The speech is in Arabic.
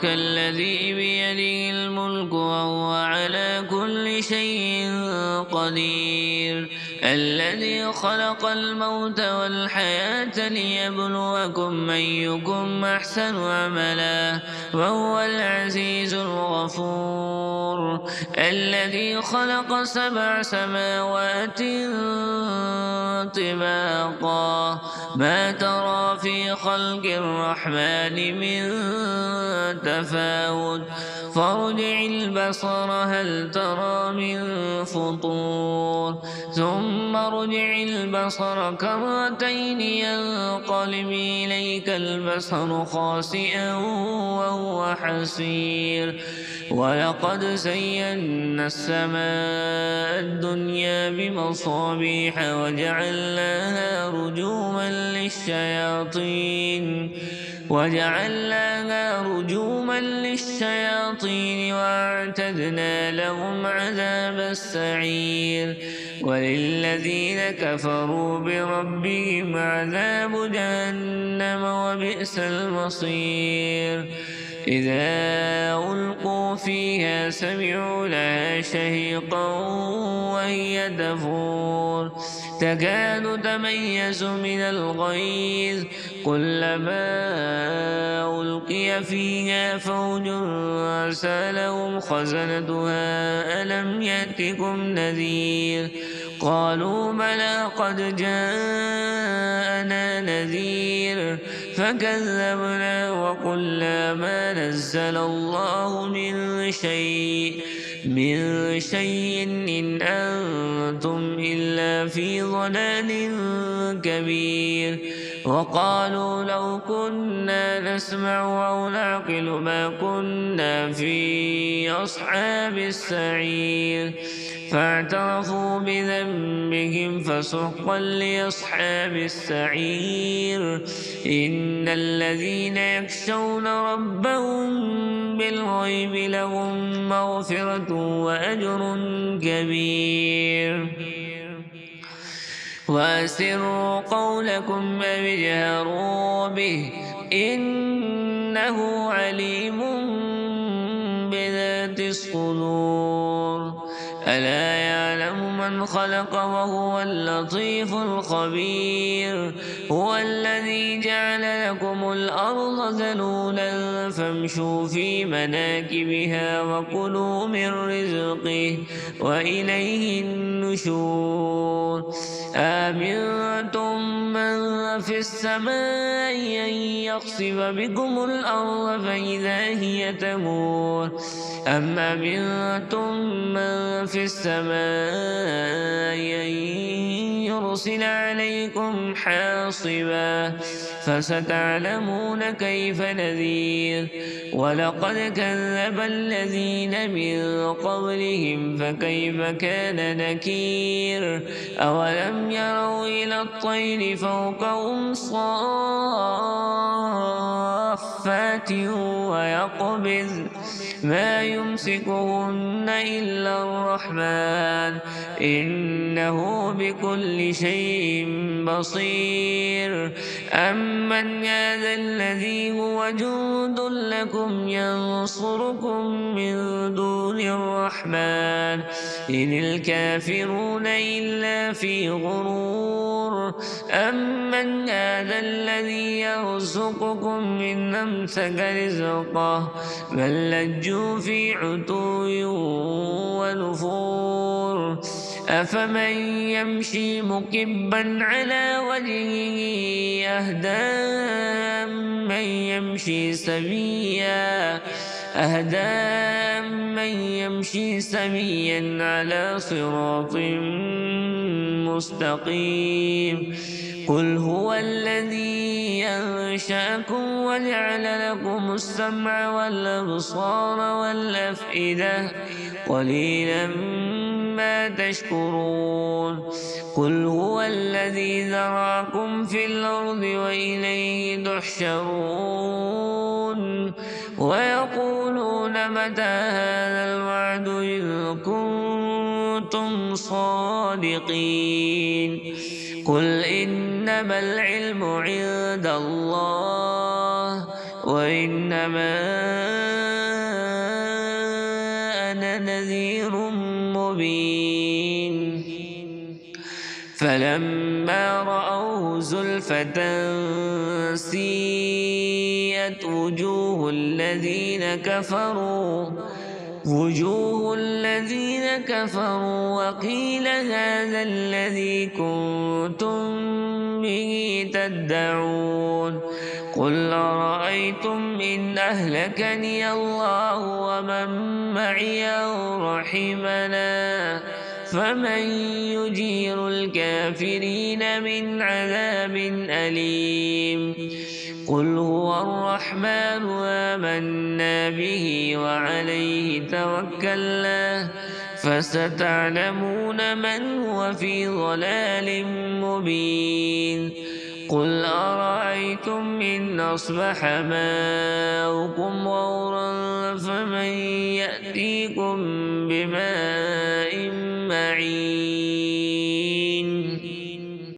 تبارك الذي بيده الملك وهو على كل شيء قدير الذي خلق الموت والحياة ليبلوكم أيكم أحسن عملا وهو العزيز الغفور الذي خلق 7 سماوات طباقا ما ترى في خلق الرحمن من تفاوت فارجع البصر هل ترى من فطور ثم ارجع البصر كرتين ينقلب إليك البصر خاسئا وهو حسير ولقد زينا السماء الدنيا بمصابيح وجعلناها رجوما للشياطين وأعتدنا لهم عذاب السعير وللذين كفروا بربهم عذاب جهنم وبئس المصير إذا ألقوا فيها سمعوا لها شهيقا وهي تفور تكاد تميز من الغيظ كلما ألقي فيها فوج سألهم خزنتها ألم يأتكم نذير قالوا بلى قد جاءنا نذير فكذبنا وقلنا ما نزل الله من شيء إن أنتم إلا في ضلال كبير وقالوا لو كنا نسمع أو نعقل ما كنا في أصحاب السعير فاعترفوا بذنبهم فسحقا لأصحاب السعير إن الذين يخشون ربهم بالغيب لهم مغفرة وأجر كبير وأسروا قولكم أو اجهروا به إنه عليم بذات الصدور ألا يعلم من خلق وهو اللطيف الخبير هو الذي جعل لكم الأرض ذلولا فامشوا في مناكبها وكلوا من رزقه وإليه النشور أأمنتم من في السماء أن يخسف بكم الأرض فإذا هي تمور أم أمنتم من في السماء أن يرسل عليكم حاصبا فستعلمون كيف نذير ولقد كذب الذين من قبلهم فكيف كان نكير أولم يروا إلى الطير فوقهم صافات ويقبض ما يمسكهن إلا الرحمن إنه بكل شيء بصير أمن هذا الذي هو جند لكم ينصركم من دون الرحمن إن الكافرون إلا في غرور أمن هذا الذي يرزقكم إن أمسك رزقه بل لجوا في عتو ونفور أفمن يمشي مكبا على وجهه أهدى من يمشي سويا على صراط مستقيم قل هو الذي أنشأكم وجعل لكم السمع والأبصار والأفئدة قليلا ما تشكرون قل هو الذي ذرأكم في الأرض وإليه تحشرون ويقولون متى هذا الوعد إن كنتم صادقين قل إنما العلم عند الله وإنما أنا نذير مبين فلما رأوه زلفة سيئت وجوه الذين كفروا وقيل هذا الذي كنتم به تدعون قل أرأيتم إن أهلكني الله ومن معي أو رحمنا فمن يجير الكافرين من عذاب أليم قل هو الرحمن آمنا به وعليه توكلنا فستعلمون من هو في ضلال مبين قل أرأيتم إن أصبح ماؤكم غورا فمن يأتيكم بماء معين